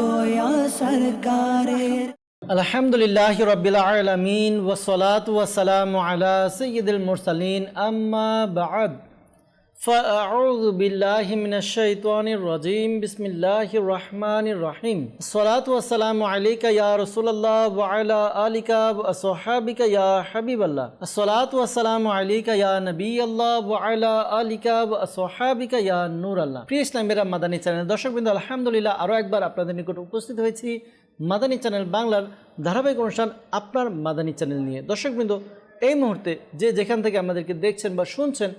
দয়া সরকারের। আলহামদুলিল্লাহি রাব্বিল আলামিন ওয়াসসালাতু ওয়াসসালামু আলা সাইয়্যিদিল মুরসালিন আম্মা বা'দ ফাআউযু বিল্লাহি মিনাশ শাইতানির রাজীম বিসমিল্লাহির রহমানির রহিম আসসালাতু ওয়াসসালামু আলাইকা ইয়া রাসূলুল্লাহ ওয়া আলা আলিকা ওয়া আসহাবিকা ইয়া হাবিবাল্লাহ আসসালাতু ওয়াসসালামু আলাইকা ইয়া নবিয়াল্লাহ ওয়া আলা আলিকা ওয়া আসহাবিকা ইয়া নূরাল্লাহ। প্রিয় ইসলামেরা মাদানী চ্যানেল দর্শকবৃন্দ, আলহামদুলিল্লাহ আরও একবার আপনাদের নিকট উপস্থিত হয়েছি মাদানী চ্যানেল বাংলার ধারাবাহিক অনুষ্ঠান আপনার মাদানী চ্যানেল নিয়ে। দর্শকবৃন্দ, এই মুহূর্তে যে যেখান থেকে আমাদেরকে দেখছেন বা শুনছেন,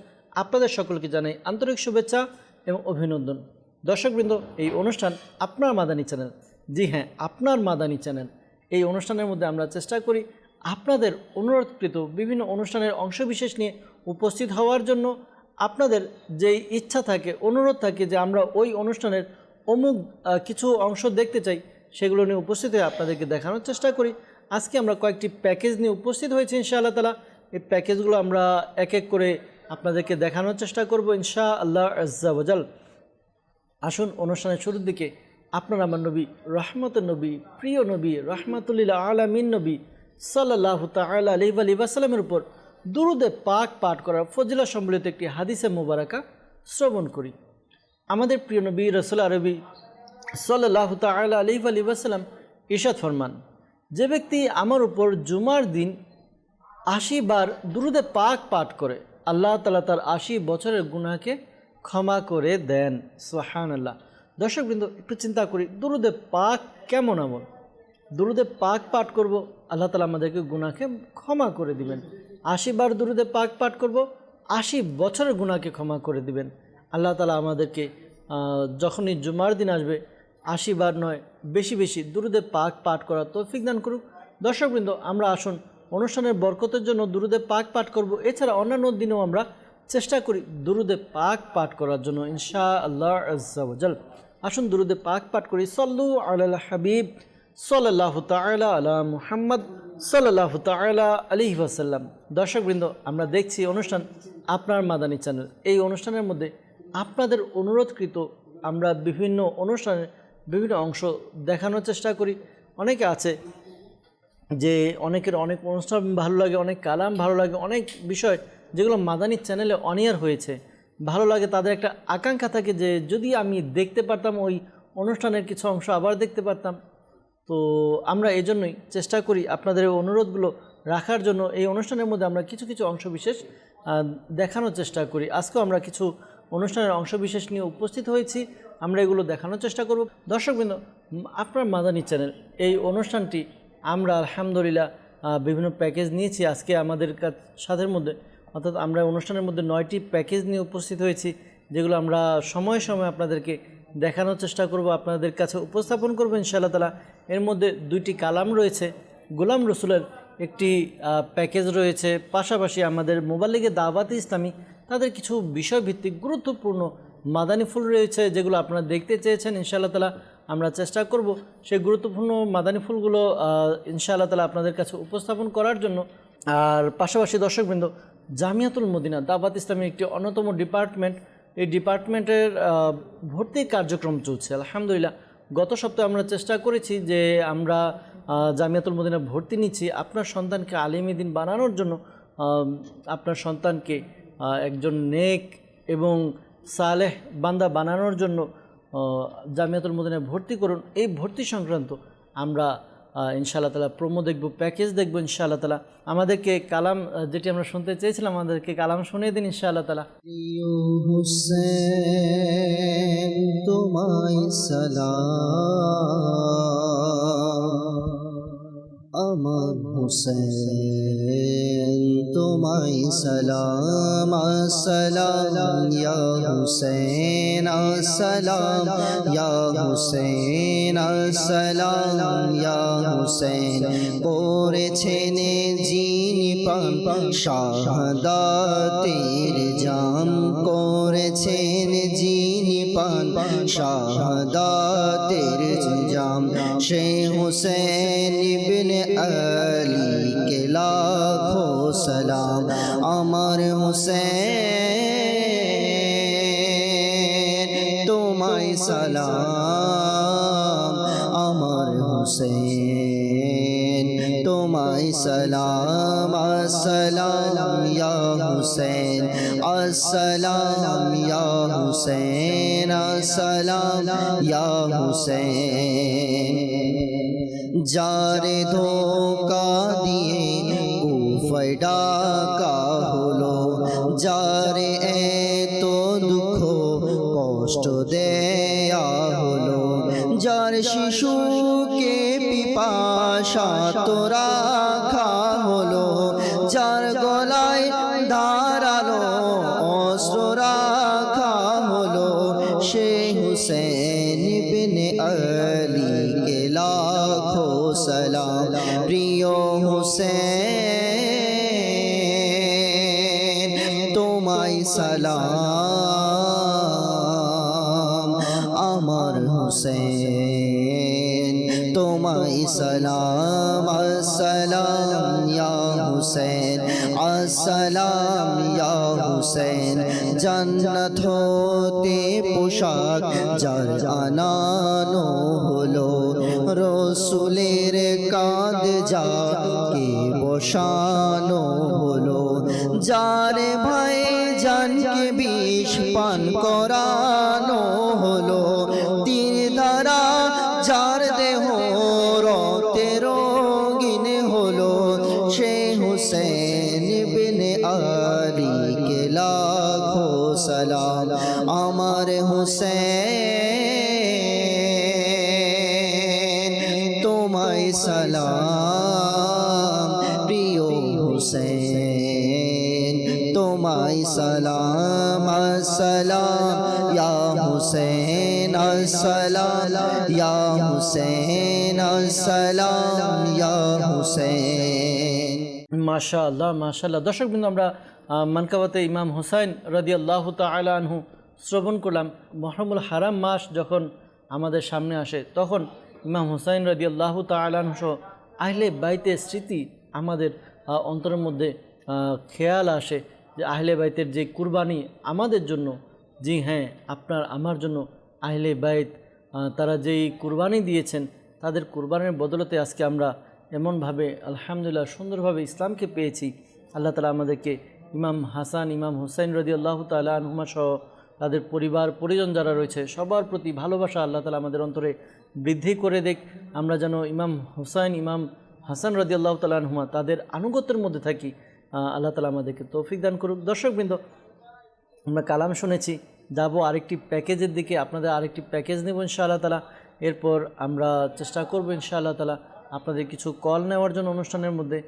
আপনাদের সকলকে জানাই আন্তরিক শুভেচ্ছা এবং অভিনন্দন। দর্শকবৃন্দ, এই অনুষ্ঠান আপনার মাদানী চ্যানেল, জি হ্যাঁ, আপনার মাদানী চ্যানেল। এই অনুষ্ঠানের মধ্যে আমরা চেষ্টা করি আপনাদের অনুরোধকৃত বিভিন্ন অনুষ্ঠানের অংশবিশেষ নিয়ে উপস্থিত হওয়ার জন্য। আপনাদের যেই ইচ্ছা থাকে, অনুরোধ থাকে যে আমরা ওই অনুষ্ঠানের অমুক কিছু অংশ দেখতে চাই, সেগুলো নিয়ে উপস্থিত হয়ে আপনাদেরকে দেখানোর চেষ্টা করি। আজকে আমরা কয়েকটি প্যাকেজ নিয়ে উপস্থিত হয়েছি ইনশাআল্লাহ তাআলা। এই প্যাকেজগুলো আমরা এক এক করে আপনাদেরকে দেখানোর চেষ্টা করব ইনশাআল্লাহ আজ্জা ওয়া জাল। আসুন অনুষ্ঠানের শুরুর দিকে আপনার আমার নবী, রহমতের নবী, প্রিয় নবী, রহমাতুল আলামিন নবী সাল্লাল্লাহু তাআলা আলাইহি ওয়া সাল্লামের উপর দুরূদে পাক পাঠ করার ফজিলত সম্বলিত একটি হাদিসে মুবারাকা শ্রবণ করি। আমাদের প্রিয় নবী রাসূল আরবি সাল্লাল্লাহু তাআলা আলাইহি ওয়া সাল্লাম ইরশাদ ফরমান, যে ব্যক্তি আমার উপর জুমার দিন ৮০ বার দুরূদে পাক পাঠ করে, আল্লাহ তাআলা তার ৮০ বছরের গুনাহকে ক্ষমা করে দেন। সুবহানাল্লাহ। দর্শকবৃন্দ, একটু চিন্তা করি, দুরূদে পাক কেমন আমল। দুরূদে পাক পাঠ করব, আল্লাহ তাআলা আমাদেরকে গুনাহকে ক্ষমা করে দিবেন। ৮০ বার দুরূদে পাক পাঠ করব, ৮০ বছরের গুনাহকে ক্ষমা করে দিবেন। আল্লাহ তাআলা আমাদেরকে যখনই জুমার দিন আসবে ৮০ বার নয়, বেশি বেশি দুরূদে পাক পাঠ করার তৌফিক দান করুক। দর্শকবৃন্দ, আমরা আসুন অনুষ্ঠানের বরকতের জন্য দুরূদে পাক পাঠ করব। এছাড়া অন্যান্য দিনেও আমরা চেষ্টা করি দুরূদে পাক পাঠ করার জন্য ইনশাআল্লাহ আজ্জা ওয়া জাল। আসুন দুরূদে পাক পাঠ করি। সল্লু আলাল হাবিব সাল্লাল্লাহু তাআলা আলা মুহাম্মদ সাল্লাল্লাহু তাআলা আলাইহি ওয়া সাল্লাম। দর্শকবৃন্দ, আমরা দেখছি অনুষ্ঠান আপনার মাদানী চ্যানেল। এই অনুষ্ঠানের মধ্যে আপনাদের অনুরোধকৃত আমরা বিভিন্ন অনুষ্ঠানের বিভিন্ন অংশ দেখানোর চেষ্টা করি। অনেকে আছে যে অনেকের অনেক অনুষ্ঠান ভালো লাগে, অনেক কালাম ভালো লাগে, অনেক বিষয় যেগুলো মাদানী চ্যানেলে অনিয়ার হয়েছে ভালো লাগে। তাদের একটা আকাঙ্ক্ষা থাকে যে যদি আমি দেখতে পারতাম ওই অনুষ্ঠানের কিছু অংশ আবার দেখতে পারতাম। তো আমরা এজন্যই চেষ্টা করি আপনাদের এই অনুরোধগুলো রাখার জন্য এই অনুষ্ঠানের মধ্যে আমরা কিছু কিছু অংশ বিশেষ দেখানোর চেষ্টা করি। আজকেও আমরা কিছু অনুষ্ঠানের অংশবিশেষ নিয়ে উপস্থিত হয়েছি, আমরা এগুলো দেখানোর চেষ্টা করব। দর্শকবৃন্দ, আপনার মাদানী চ্যানেল এই অনুষ্ঠানটি আমরা আলহামদুলিল্লাহ বিভিন্ন প্যাকেজ নিয়েছি আজকে আমাদের সাথের মধ্যে, অর্থাৎ আমরা অনুষ্ঠানের মধ্যে 9টি প্যাকেজ নিয়ে উপস্থিত হয়েছি, যেগুলো আমরা সময়ে সময়ে আপনাদেরকে দেখানোর চেষ্টা করব, আপনাদের কাছে উপস্থাপন করব ইনশাআল্লাহ তাআলা। এর মধ্যে 2টি কালাম রয়েছে, গোলাম রসুলের একটি প্যাকেজ রয়েছে, পাশাপাশি আমাদের মোবাল্লিগে দাওয়াতে ইসলামী তাদের কিছু বিষয়ভিত্তিক গুরুত্বপূর্ণ মাদানী ফুল রয়েছে, যেগুলো আপনারা দেখতে চেয়েছেন। ইনশাআল্লাহ তাআলা আমরা চেষ্টা করব সেই গুরুত্বপূর্ণ মাদানী ফুলগুলো ইনশাআল্লাহ তাআলা আপনাদের কাছে উপস্থাপন করার জন্য। আর পাশাপাশি দর্শকবৃন্দ, জামিয়াতুল মদিনা দাওয়াত ইসলামীর একটি অন্যতম ডিপার্টমেন্ট, এই ডিপার্টমেন্টের ভর্তির কার্যক্রম চলছে আলহামদুলিল্লাহ। গত সপ্তাহে আমরা চেষ্টা করেছি যে আমরা জামিয়াতুল মদিনা ভর্তি নিচ্ছি আপনার সন্তানকে আলিম দ্বীন বানানোর জন্য, আপনার সন্তানকে একজন নেক এবং সালেহ বান্দা বানানোর জন্য জামিয়াতুল মদিনায় ভর্তি করুন। এই ভর্তি সংক্রান্ত আমরা ইনশাআল্লাহ তাআলা প্রোমো দেখব, প্যাকেজ দেখব ইনশাআল্লাহ তাআলা। আমাদেরকে কালাম যেটি আমরা শুনতে চেয়েছিলাম, আমাদেরকে কালাম শুনিয়ে দিন ইনশাআল্লাহ তাআলা। হুসেন তোমায় সালাম, আমার হুসেন তোমায় সালাম, আসসালাম ইয়া হুসেন, আসসালাম ইয়া হুসেন, আসসালাম ইয়া হুসেন। পড়েছেন যিনি পান শাহাদাতের জাম, করেছেন যিনি পান শাহাদাতের জাম, সে হুসেন ইবনে আলী কে লাখো সালাম। আমার হুসেন তোমায় সালাম, তোমায় সালাম আসসালাম ইয়া হুসেন আসসালাম ইয়া হুসেন আসসালাম ইয়া হুসেন যারে ধোকা দিয়ে কুফায় ডাকা হলো যারে এত দুঃখ কষ্ট দেয়া হলো যার শিশুকে পিপাসা তো রাখা হলো যার গলায় ধারালো অস্ত্র রাখা হলো সে হুসেন ইবনে আলী কে লাখো সালাম প্রিয় হুসেন তোমায় সালাম আমার হুসেন তোমায় সালাম আসসালাম ইয়া হুসেন আসসালাম ইয়া হুসেন জান্নাত হতে পোশাক যার আনানো হলো রসুলের কাঁধ যাকে বসানো হলো যার ভাই জানকে বিষ পান করানো হলো তীর দ্বারা যার দেহ রক্তে রঙিন হলো সে হুসেন ইবনে আলী কে লাখো সালাম আমার হুসেন তোমায় সালাম প্রিয় হুসেন তোমায় সালাম আসসালাম ইয়া হুসেন আসসালাম ইয়া হুসেন আসসালাম ইয়া হুসেন মাশাআল্লাহ মাশাআল্লাহ। দর্শকবৃন্দ, আমরা মানকাবাতে ইমাম হুসাইন রাদিয়াল্লাহু তাআলা আনহু শ্রবণ করলাম। মুহররমুল হারাম মাস যখন আমাদের সামনে আসে তখন ইমাম হুসাইন রাদিয়াল্লাহু তাআলা আনহু সহ আহলে বাইতের স্মৃতি আমাদের অন্তরের মধ্যে খেয়াল আসে যে আহলে বাইতের যে কুরবানি আমাদের জন্য, জি হ্যাঁ আপনার আমার জন্য আহলে বাইত তারা যেই কুরবানি দিয়েছেন তাদের কুরবানির বদলতে আজকে আমরা এমনভাবে আলহামদুলিল্লাহ সুন্দরভাবে ইসলামকে পেয়েছি। আল্লাহ তাআলা আমাদেরকে ইমাম হাসান ইমাম হুসাইন রাদিয়াল্লাহু তাআলা আনহুমা সহ তাদের পরিবার পরিজন যারা রয়েছে সবার প্রতি ভালোবাসা আল্লাহ তাআলা আমাদের অন্তরে বৃদ্ধি করে দেখ। আমরা যেন ইমাম হুসাইন ইমাম হাসান রাদিয়াল্লাহু তাআলা আনহুমা তাদের আনুগত্যের মধ্যে থাকি। আল্লাহ তাআলা আমাদেরকে তৌফিক দান করুক। দর্শকবৃন্দ, আমরা কালাম শুনেছি, যাবো আরেকটি প্যাকেজের দিকে, আপনাদের আরেকটি প্যাকেজ নেব ইনশাআল্লাহ তাআলা। এরপর আমরা চেষ্টা করব ইনশাআল্লাহ তাআলা আপনাদের কিছু কল নেওয়ার জন্য অনুষ্ঠানের মধ্যে।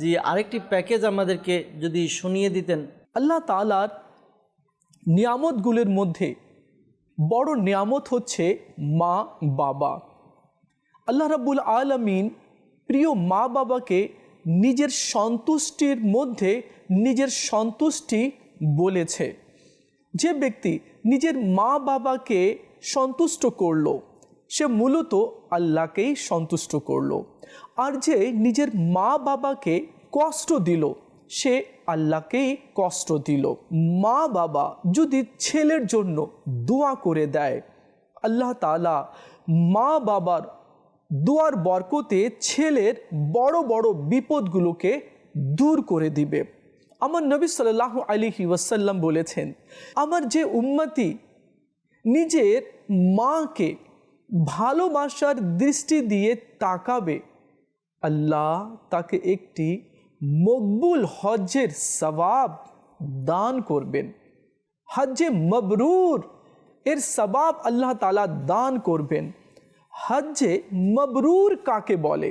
জি, আরেকটি প্যাকেজ আমাদেরকে যদি শুনিয়ে দিতেন। আল্লাহ তাআলার নিয়ামতগুলির মধ্যে বড় নিয়ামত হচ্ছে মা বাবা। আল্লাহ রাব্বুল আলামিন প্রিয় মা বাবাকে নিজের সন্তুষ্টির মধ্যে নিজের সন্তুষ্টি বলেছে। যে ব্যক্তি নিজের মা বাবাকে সন্তুষ্ট করল সে মূলত আল্লাহকেই সন্তুষ্ট করল, আর যে নিজের মা বাবাকে কষ্ট দিল সে আল্লাহকেই কষ্ট দিল। মা বাবা যদি ছেলের জন্য দোয়া করে দেয়, আল্লাহ তাআলা মা বাবার দোয়ার বরকতে ছেলের বড় বড় বিপদগুলোকে দূর করে দিবে। আমার নবী সাল্লাল্লাহু আলাইহি ওয়াসাল্লাম বলেছেন, আমার যে উম্মতি নিজের মাকে ভালোবাসার দৃষ্টি দিয়ে তাকাবে, আল্লাহ তাকে একটি মকবুল হজ্জের সওয়াব দান করবেন। হজ্জে মবরুর এর সওয়াব আল্লাহ তাআলা দান করবেন। হজ্জে মবরুর কাকে বলে?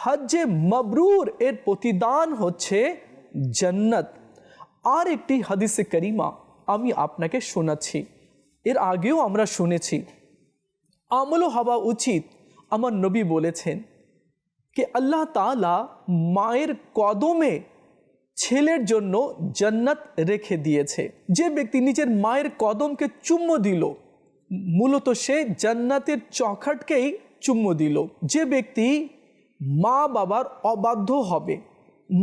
হজ্জে মবরুর এর প্রতিদান হচ্ছে জান্নাত। আর একটি হাদিসে করিমা আমি আপনাকে শোনাচ্ছি, এর আগেও আমরা শুনেছি, আমলও হওয়া উচিত। আমার নবী বলেছেন कि अल्लाह ताला মায়ের কদমে ছেলের জন্য জান্নাত রেখে দিয়েছে। যে ব্যক্তি নিজের মায়ের কদমকে চুম্বো দিল মূলত সে জান্নাতের চৌখাটকেই চুম্বো দিল। যে ব্যক্তি মা বাবার অবাধ্য হবে,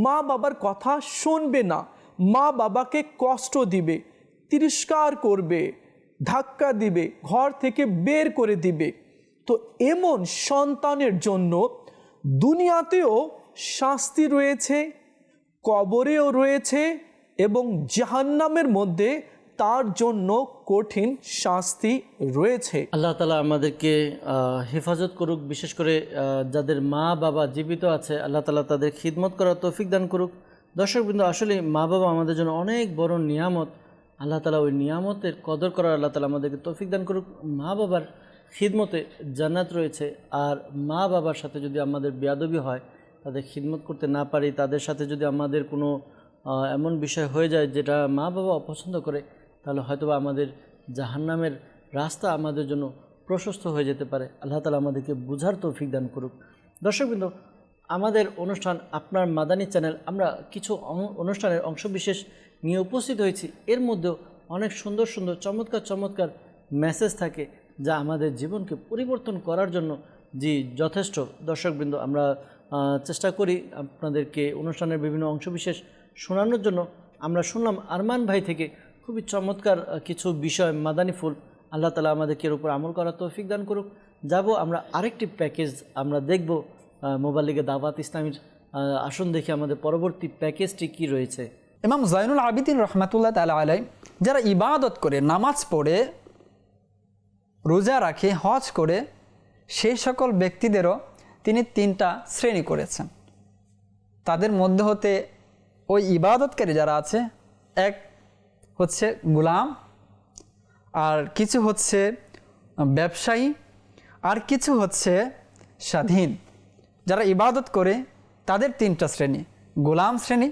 মা বাবার কথা শুনবে না, মা বাবাকে কষ্ট দিবে, তিরস্কার করবে, ধাক্কা দিবে, ঘর থেকে বের করে দিবে, তো এমন সন্তানের জন্য দুনিয়াতেও শাস্তি রয়েছে, কবরেও রয়েছে, এবং জাহান্নামের মধ্যে তার জন্য কঠিন শাস্তি রয়েছে। আল্লাহ তাআলা আমাদেরকে হেফাজত করুক, বিশেষ করে যাদের মা বাবা জীবিত আছে আল্লাহ তাআলা তাদের খিদমত করার তৌফিক দান করুক। দর্শকবৃন্দ, আসলে মা বাবা আমাদের জন্য অনেক বড় নিয়ামত। আল্লাহ তাআলা ওই নিয়ামতের কদর করার আল্লাহ তাআলা আমাদেরকে তৌফিক দান করুক। মা বাবার খিদমতে জান্নাত রয়েছে। আর মা বাবার সাথে যদি আমাদের বেয়াদবি হয়, তাদের খিদমত করতে না পারি, তাদের সাথে যদি আমাদের কোনো এমন বিষয় হয়ে যায় যেটা মা বাবা অপছন্দ করে, তাহলে হয়তোবা আমাদের জাহান্নামের রাস্তা আমাদের জন্য প্রশস্ত হয়ে যেতে পারে। আল্লাহ তাআলা আমাদেরকে বুঝার তৌফিক দান করুক। দর্শকবৃন্দ, আমাদের অনুষ্ঠান আপনার মাদানী চ্যানেল, আমরা কিছু অনুষ্ঠানের অংশবিশেষ নিয়ে উপস্থিত হয়েছি। এর মধ্যেও অনেক সুন্দর সুন্দর চমৎকার চমৎকার মেসেজ থাকে যা আমাদের জীবনকে পরিবর্তন করার জন্য যথেষ্ট। দর্শকবৃন্দ, আমরা চেষ্টা করি আপনাদেরকে অনুষ্ঠানের বিভিন্ন অংশবিশেষ শোনানোর জন্য। আমরা শুনলাম আরমান ভাই থেকে খুবই চমৎকার কিছু বিষয়, মাদানী ফুল। আল্লাহ তাআলা আমাদেরকে এর উপর আমল করার তৌফিক দান করুক। যাব আমরা আরেকটি প্যাকেজ আমরা দেখব মোবাল্লিগে দাওয়াত ইসলামীর। আসুন দেখি আমাদের পরবর্তী প্যাকেজটি কি রয়েছে। ইমাম জাইনুল আবিদিন রহমাতুল্লাহ তাআলা আলাইহি যারা ইবাদত করে, নামাজ পড়ে, রোজা রাখে, হজ করে, সেই সকল ব্যক্তিদেরও তিনি 3টা শ্রেণী করেছেন। তাদের মধ্যে হতে ওই ইবাদতকারী যারা আছে, এক হচ্ছে গোলাম, আর কিছু হচ্ছে ব্যবসায়ী, আর কিছু হচ্ছে স্বাধীন। যারা ইবাদত করে তাদের 3টা শ্রেণী: গোলাম শ্রেণী,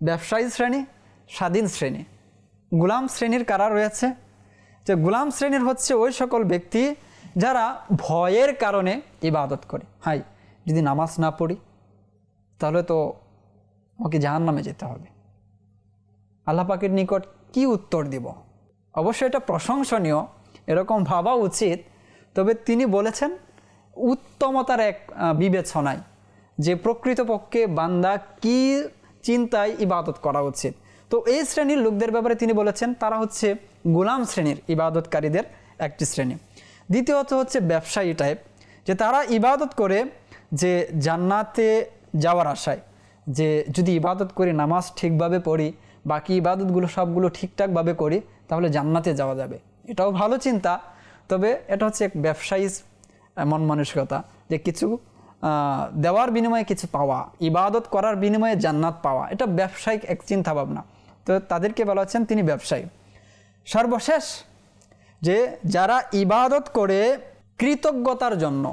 ব্যবসায়ী শ্রেণী, স্বাধীন শ্রেণী। গোলাম শ্রেণীর কারা রয়েছে? যে গোলাম শ্রেণীর হচ্ছে ওই সকল ব্যক্তি যারা ভয়ের কারণে ইবাদত করে। হাই, যদি নামাজ না পড়ি তাহলে তো আমাকে জাহান্নামে যেতে হবে, আল্লাহ পাকের নিকট কি উত্তর দিব? অবশ্যই এটা প্রশংসনীয়, এরকম ভাবা উচিত। তবে তিনি বলেছেন উত্তমতার এক বিবেচনায় যে প্রকৃতপক্ষে বান্দা কি চিন্তায় ইবাদত করা উচিত। তো এই শ্রেণীর লোকদের ব্যাপারে তিনি বলেছেন তারা হচ্ছে গোলাম শ্রেণীর ইবাদতকারীদের একটি শ্রেণী। দ্বিতীয়ত হচ্ছে ব্যবসায়ী টাইপ, যে তারা ইবাদত করে যে জান্নাতে যাওয়ার আশায়, যে যদি ইবাদত করি, নামাজ ঠিকভাবে পড়ি, বাকি ইবাদতগুলো সবগুলো ঠিকঠাকভাবে করি, তাহলে জান্নাতে যাওয়া যাবে। এটাও ভালো চিন্তা, তবে এটা হচ্ছে এক ব্যবসায়ী মন মানসিকতা, যে কিছু দেওয়ার বিনিময়ে কিছু পাওয়া, ইবাদত করার বিনিময়ে জান্নাত পাওয়া, এটা ব্যবসায়িক এক চিন্তা ভাবনা। তো তাদেরকে বলা হচ্ছেন তিনি ব্যবসায়ী। সর্বশেষ যে যারা ইবাদত করে কৃতজ্ঞতার জন্য,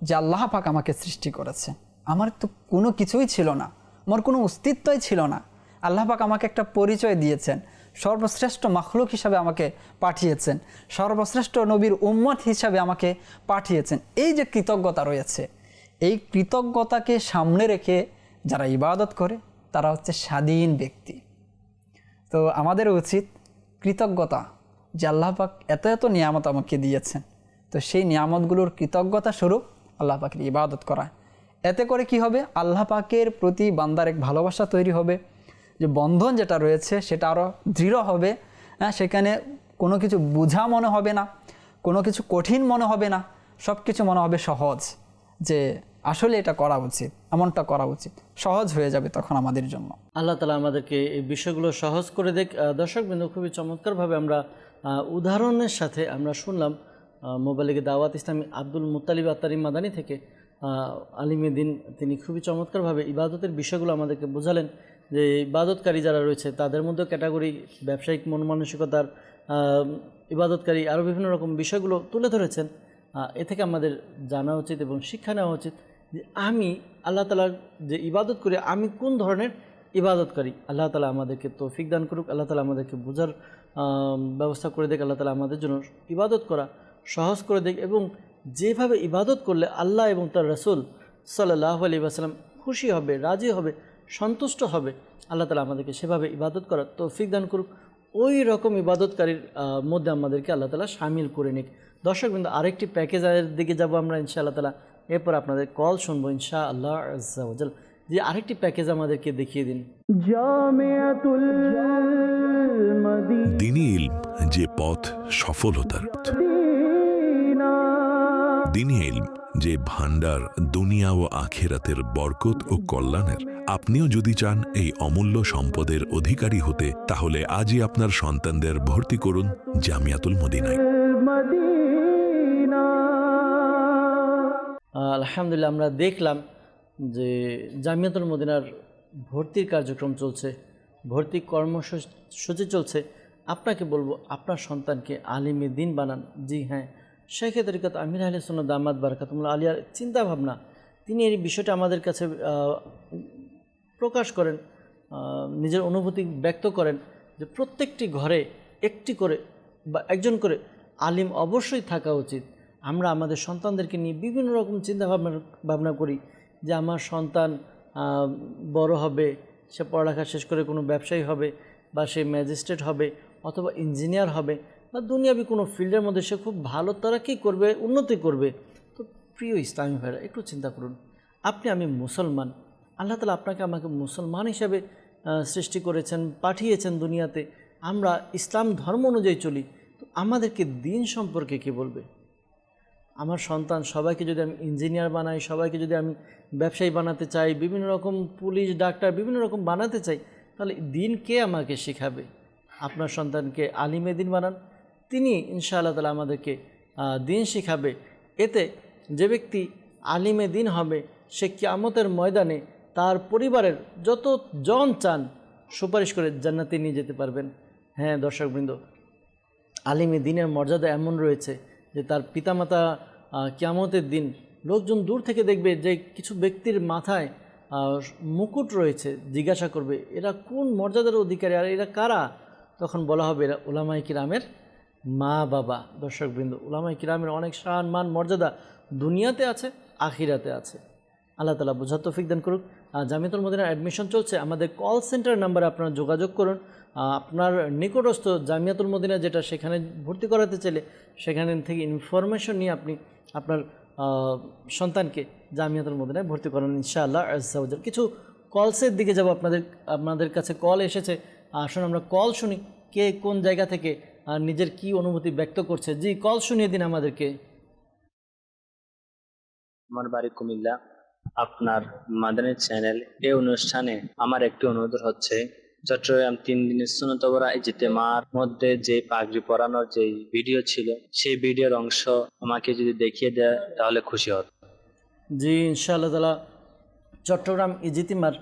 যে আল্লাহ পাক আমাকে সৃষ্টি করেছে, আমার তো কোনো কিছুই ছিল না, আমার কোনো অস্তিত্বই ছিল না, আল্লাহ পাক আমাকে একটা পরিচয় দিয়েছেন, সর্বশ্রেষ্ঠ মাখলুক হিসাবে আমাকে পাঠিয়েছেন, সর্বশ্রেষ্ঠ নবীর উম্মত হিসাবে আমাকে পাঠিয়েছেন। এই যে কৃতজ্ঞতা রয়েছে, এই কৃতজ্ঞতাকে সামনে রেখে যারা ইবাদত করে তারা হচ্ছে স্বাধীন ব্যক্তি। তো আমাদের উচিত কৃতজ্ঞতা, যে আল্লাহ পাক এত এত নিয়ামত আমাকে দিয়েছেন, তো সেই নিয়ামতগুলোর কৃতজ্ঞতা স্বরূপ আল্লাহ পাকের ইবাদত করা। এতে করে কি হবে? আল্লাহ পাকের প্রতি বান্দার এক ভালোবাসা তৈরি হবে, যে বন্ধন যেটা রয়েছে সেটা আরও দৃঢ় হবে। সেখানে কোনো কিছু বোঝা মনে হবে না, কোনো কিছু কঠিন মনে হবে না, সব কিছু মনে হবে সহজ, যে আসলে এটা করা উচিত, এমনটা করা উচিত, সহজ হয়ে যাবে তখন আমাদের জন্য। আল্লাহ তাআলা আমাদেরকে এই বিষয়গুলো সহজ করে দেখ। দর্শকবৃন্দ, খুবই চমৎকারভাবে আমরা উদাহরণের সাথে আমরা শুনলাম মোবাল্লিগে দাওয়াত ইসলামী আব্দুল মুত্তালিব আত্তারি মাদানী থেকে আলিমে দিন, তিনি খুবই চমৎকারভাবে ইবাদতের বিষয়গুলো আমাদেরকে বোঝালেন। যে ইবাদতকারী যারা রয়েছে তাদের মধ্যে ক্যাটাগরি, ব্যবসায়িক মন মানসিকতার ইবাদতকারী, আরও বিভিন্ন রকম বিষয়গুলো তুলে ধরেছেন। এ থেকে আমাদের জানা উচিত এবং শিক্ষা নেওয়া উচিত যে আমি আল্লাহ তাআলার যে ইবাদত করি, আমি কোন ধরনের ইবাদতকারী। আল্লাহ তাআলা আমাদেরকে তৌফিক দান করুক, আল্লাহ তাআলা আমাদেরকে বোঝার ব্যবস্থা করে দেখ, আল্লাহ তাআলা আমাদের জন্য ইবাদত করা সহজ করে দেখ, এবং যেভাবে ইবাদত করলে আল্লাহ এবং তার রাসূল সাল্লাল্লাহু আলাইহি ওয়াসাল্লাম খুশি হবে, রাজি হবে, সন্তুষ্ট হবে, আল্লাহ তাআলা আমাদেরকে সেভাবে ইবাদত করার তৌফিক দান করুক। ওই রকম ইবাদতকারীর মধ্যে আমাদেরকে আল্লাহ তাআলা শামিল করে নিক। দর্শকবৃন্দ, আরেকটি প্যাকেজের দিকে যাব আমরা ইনশাআল্লাহ তাআলা, এরপর আপনাদের কল শুনবো ইনশাআল্লাহ আজ্জা ওয়া জাল। যে আরেকটি প্যাকেজ আমাদেরকে দেখিয়ে দিন। দ্বীনি ইলম, যে পথ সফলতার। দ্বীনি ইলম, যে ভান্ডার দুনিয়া ও আখিরাতের বরকত ও কল্যাণের। আপনিও যদি চান এই অমূল্য সম্পদের অধিকারী হতে, তাহলে আজই আপনার সন্তানদের ভর্তি করুন জামিয়াতুল মদিনায়। আলহামদুলিল্লাহ, আমরা দেখলাম যে জামিয়াতুল মদিনার ভর্তির কার্যক্রম চলছে, ভর্তি কর্মসূচি চলছে। আপনাকে বলবো আপনার সন্তানকে আলিমে দ্বীন বানান। জি হ্যাঁ, শেখ তরিকত আমির আহলে সুন্নাত দামাত বারাকাতুহুল আলিয়ার চিন্তাভাবনা, তিনি এই বিষয়টা আমাদের কাছে প্রকাশ করেন, নিজের অনুভূতি ব্যক্ত করেন যে প্রত্যেকটি ঘরে একটি করে বা একজন করে আলিম অবশ্যই থাকা উচিত। আমরা আমাদের সন্তানদেরকে নিয়ে বিভিন্ন রকম চিন্তাভাবনা করি যে আমার সন্তান বড় হবে, সে পড়ালেখা শেষ করে কোনো ব্যবসায়ী হবে, বা সে ম্যাজিস্ট্রেট হবে, অথবা ইঞ্জিনিয়ার হবে, বা দুনিয়াবি কোনো ফিল্ডের মধ্যে সে খুব ভালো তারাকি করবে, উন্নতি করবে। তো প্রিয় ইসলামী ভাইরা, একটু চিন্তা করুন, আমি মুসলমান, আল্লাহ তাআলা আপনাকে আমাকে মুসলমান হিসাবে সৃষ্টি করেছেন, পাঠিয়েছেন দুনিয়াতে। আমরা ইসলাম ধর্ম অনুযায়ী চলি, তো আমাদেরকে দ্বীন সম্পর্কে কে বলবে? আমার সন্তান সবাইকে যদি আমি ইঞ্জিনিয়ার বানাই, সবাইকে যদি আমি ব্যবসায়ী বানাতে চাই, বিভিন্ন রকম পুলিশ, ডাক্তার, বিভিন্ন রকম বানাতে চাই, তাহলে দ্বীন কে আমাকে শেখাবে? আপনার সন্তানকে আলিমে দ্বীন বানান, তিনি ইনশাআল্লাহ তাআলা আমাদেরকে দ্বীন শেখাবে। এতে যে ব্যক্তি আলিমে দ্বীন হবে, সে কিয়ামতের ময়দানে তার পরিবারের যত জন চান সুপারিশ করে জান্নাতে নিয়ে যেতে পারবেন। হ্যাঁ দর্শকবৃন্দ, আলিমে দ্বীনের মর্যাদা এমন রয়েছে যে তার পিতামাতা কিয়ামতের দিন লোকজন দূর থেকে দেখবে যে কিছু ব্যক্তির মাথায় মুকুট রয়েছে, জিজ্ঞাসা করবে এরা কোন মর্যাদার অধিকারী, আর এরা কারা? তখন বলা হবে এরা উলামায়ে কিরামের মা বাবা। দর্শকবৃন্দ, উলামায়ে কিরামের অনেক শান, মান, মর্যাদা দুনিয়াতে আছে, আখিরাতে আছে। আল্লাহ তাআলা বোঝার তৌফিক দান করুক। জামিয়াতুল মদিনার অ্যাডমিশন চলছে, আমাদের কল সেন্টার নাম্বারে আপনারা যোগাযোগ করুন। আপনার নিকটস্থ জামিয়াতুল মদিনা যেটা, সেখানে ভর্তি করাতে চাইলে সেখানে থেকে ইনফরমেশন নিয়ে আপনি আপনার সন্তানকে জামিয়াতুল মদিনায় ভর্তি করান ইনশাআল্লাহ আজ্জা ওয়াজাল। কিছু কলসের দিকে যাব, আপনাদের কাছে কল এসেছে। আসুন আমরা কল শুনি, কে কোন জায়গা থেকে নিজের কি অনুভূতি ব্যক্ত করছে। জি, কল শুনিয়ে দিন আমাদেরকে। আমার বাড়ি কুমিল্লা। আপনার মাদানী চ্যানেল এই অনুষ্ঠানে আমার একটি অনুরোধ হচ্ছে, চট্টগ্রাম 3 দিনের সুন্নত বরা ইজতেমার মধ্যে যে পাগড়ি পরানোর যে ভিডিও ছিল, সেই ভিডিওর অংশ আমাকে যদি দেখিয়ে দেয় তাহলে খুশি হত। জি ইনশাআল্লাহ তাআলা, চট্টগ্রাম ইজতেমার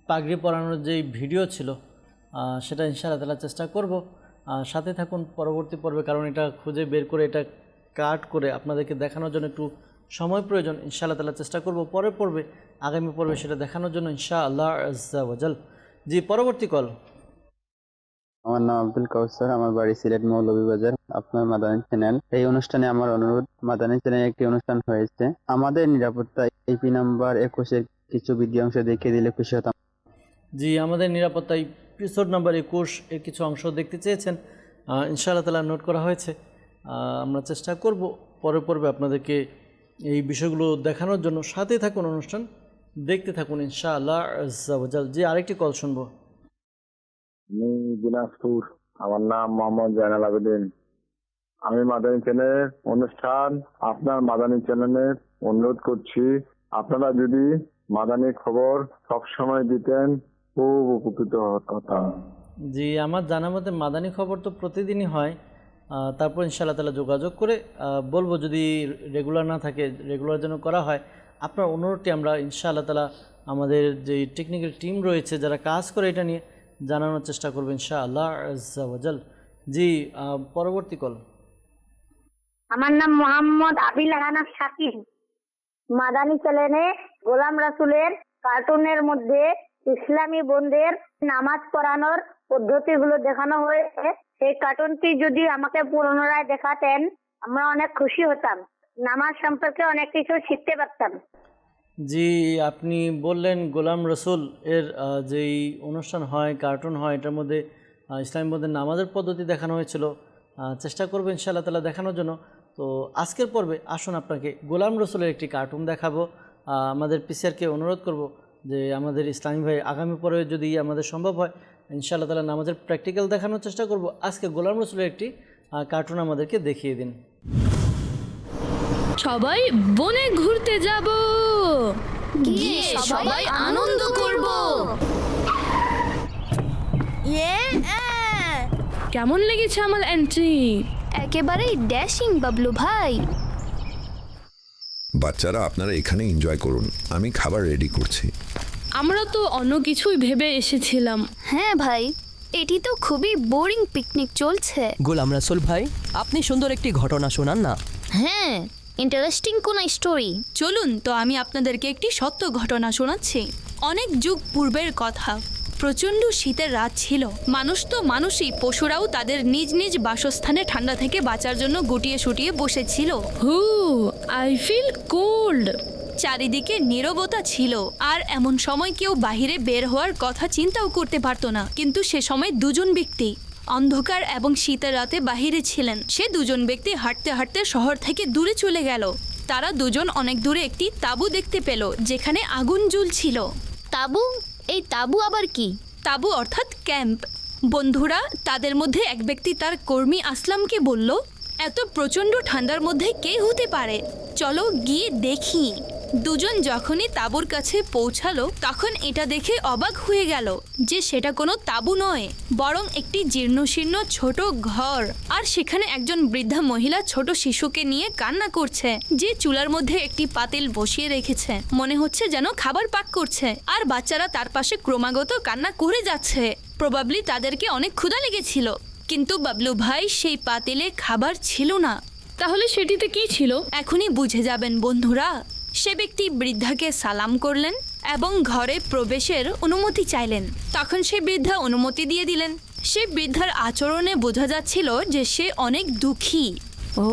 পাগড়ি পরানোর যেই ভিডিও ছিল সেটা ইনশাআল্লাহ তাআলা চেষ্টা করব। সাথে থাকুন পরবর্তী পর্বে, কারণ এটা খুঁজে বের করে এটা কাট করে আপনাদেরকে দেখানোর জন্য একটু সময় প্রয়োজন। ইনশাআল্লাহ তাআলা চেষ্টা করব পরের পর্বে, আগামী পর্বে সেটা দেখানোর জন্য ইনশাআল্লাহ আজ্জা ওয়াজাল। জি, পরবর্তী কল। আমার নাম আব্দুল কাউসার, আমার বাড়ি সিলেট মৌলভীবাজার। আপনার মাদানী চ্যানেল এই অনুষ্ঠানে আমার অনুরোধ, মাদানী চ্যানেলে একটি অনুষ্ঠান হয়েছে আমাদের নিরাপত্তা এপি নাম্বার 21-এর কিছু ভিডিও অংশ দেখিয়ে দিলে খুশি হতাম। জি, আমাদের নিরাপত্তা এপিসোড নাম্বার 21 এর কিছু অংশ দেখতে চেয়েছেন, ইনশাআল্লাহ তাআলা নোট করা হয়েছে। আমরা চেষ্টা করব পরের পর্বে আপনাদেরকে এই বিষয়গুলো দেখানোর জন্য। সাথে থাকুন, অনুষ্ঠান দেখতে থাকুন ইনশাআল্লাহ আজ্জা ওয়াজাল। জি, আরেকটি কল শুনবো। আমি দিনাজপুর, আমার নাম মোহাম্মদ জাইনাল আবেদিন। আমি মাদানী চ্যানেলের অনুষ্ঠান, আপনার মাদানী চ্যানেলের অনুরোধ করছি, আপনারা যদি মাদানী খবর সবসময় দিতেন খুব উপকৃত হতাম। জি, আমার জানা মতে মাদানী খবর তো প্রতিদিনই হয়, তারপর ইনশাআল্লাহ তাআলা যোগাযোগ করে বলবো, যদি রেগুলার না থাকে রেগুলার যেন করা হয়। আপনার অনুরোধটি আমরা ইনশাআল্লাহ তাআলা আমাদের যে টেকনিক্যাল টিম রয়েছে যারা কাজ করে এটা নিয়ে জানানোর চেষ্টা করবে ইনশাআল্লাহ আজ্জা ওয়াজাল। জি, পরবর্তী কল। আমার নাম মোহাম্মদ আবিল হানাফ শাকিব। মাদানী চ্যানেলে গোলাম রাসূলের কার্টুনের মধ্যে ইসলামী বোনদের নামাজ পড়ানোর পদ্ধতিগুলো দেখানো হয়েছে। সেই কার্টুনটি যদি আমাকে পুনরায় দেখাতেন আমরা অনেক খুশি হতাম, নামাজ সম্পর্কে অনেক কিছু শিখতে পারতাম। জি, আপনি বললেন গোলাম রসুল এর যেই অনুষ্ঠান হয়, কার্টুন হয়, এটার মধ্যে ইসলামী বোনদের নামাজের পদ্ধতি দেখানো হয়েছিল। চেষ্টা করবো ইনশাআল্লাহ তাআলা দেখানোর জন্য। তো আজকের পর্বে আসুন আপনাকে গোলাম রসুলের একটি কার্টুন দেখাবো। আমাদের পিসিআরকে অনুরোধ করব যে আমাদের ইসলামী ভাই আগামী পর্বে যদি আমাদের সম্ভব হয় ইনশাআল্লাহ তাআলা নামাজের প্র্যাকটিক্যাল দেখানোর চেষ্টা করব। আজকে গোলাম রসুলের একটি কার্টুন আমাদেরকে দেখিয়ে দিন। সবাই বনে ঘুরতে যাব, গিয়ে সবাই আনন্দ করব। কেমন লেগেছে আমার এন্ট্রি? একেবারেই ড্যাশিং বাবলু ভাই। বাচ্চারা আপনারা এখানে এনজয় করুন, আমি খাবার রেডি করছি। আমরা তো অন্য কিছুই ভেবে এসেছিলাম। হ্যাঁ ভাই, এটি তো খুবই বোরিং পিকনিক চলছে। গোলাম রাসূল ভাই, আপনি সুন্দর একটি ঘটনা শোনান না। হ্যাঁ, ইন্টারেস্টিং কোন স্টোরি। চলুন তো আমি আপনাদেরকে একটি সত্য ঘটনা শোনাচ্ছি। অনেক যুগ পূর্বের কথা। প্রচণ্ড শীতের রাত ছিল। মানুষ তো মানুষই, পশুরাও তাদের নিজ নিজ বাসস্থানে ঠান্ডা থেকে বাঁচার জন্য গুটিয়ে শুটিয়ে বসেছিল। হু, আই ফিল কোল্ড। চারিদিকে নীরবতা ছিল, আর এমন সময় কেউ বাহিরে বের হওয়ার কথা চিন্তাও করতে পারতো না। কিন্তু সে সময় দুজন ব্যক্তি অন্ধকার এবং শীতের রাতে বাহিরে ছিলেন। সে দুজন ব্যক্তি হাঁটতে হাঁটতে শহর থেকে দূরে চলে গেল। তারা দুজন অনেক দূরে একটি তাঁবু দেখতে পেল, যেখানে আগুন জ্বলছিল। তাঁবু? এই তাঁবু আবার কি? তাঁবু অর্থাৎ ক্যাম্প। বন্ধুরা, তাদের মধ্যে এক ব্যক্তি তার কর্মী আসলামকে বলল, এত প্রচণ্ড ঠান্ডার মধ্যে কে হতে পারে, চলো গিয়ে দেখি। দুজন যখনই তাঁবুর কাছে পৌঁছালো, তখন এটা দেখে অবাক হয়ে গেল যে সেটা কোনো তাঁবু নয়, বরং একটি জীর্ণশীর্ণ ছোট ঘর। আর সেখানে একজন বৃদ্ধা মহিলা ছোট শিশুকে নিয়ে কান্না করছে, যে চুলার মধ্যে একটি পাতিল বসিয়ে রেখেছে, মনে হচ্ছে যেন খাবার পাক করছে। আর বাচ্চারা তার পাশে ক্রমাগত কান্না করে যাচ্ছে। প্রবাবলি তাদেরকে অনেক ক্ষুধা লেগেছিল। কিন্তু বাবলু ভাই, সেই পাতিলে খাবার ছিল না। তাহলে সেটিতে কি ছিল? এখনই বুঝে যাবেন বন্ধুরা। সে ব্যক্তি বৃদ্ধাকে সালাম করলেন এবং ঘরে প্রবেশের অনুমতি চাইলেন। তখন সে বৃদ্ধা অনুমতি দিয়ে দিলেন। সে বৃদ্ধার আচরণে বোঝা যাচ্ছিল যে সে অনেক দুঃখী। ও,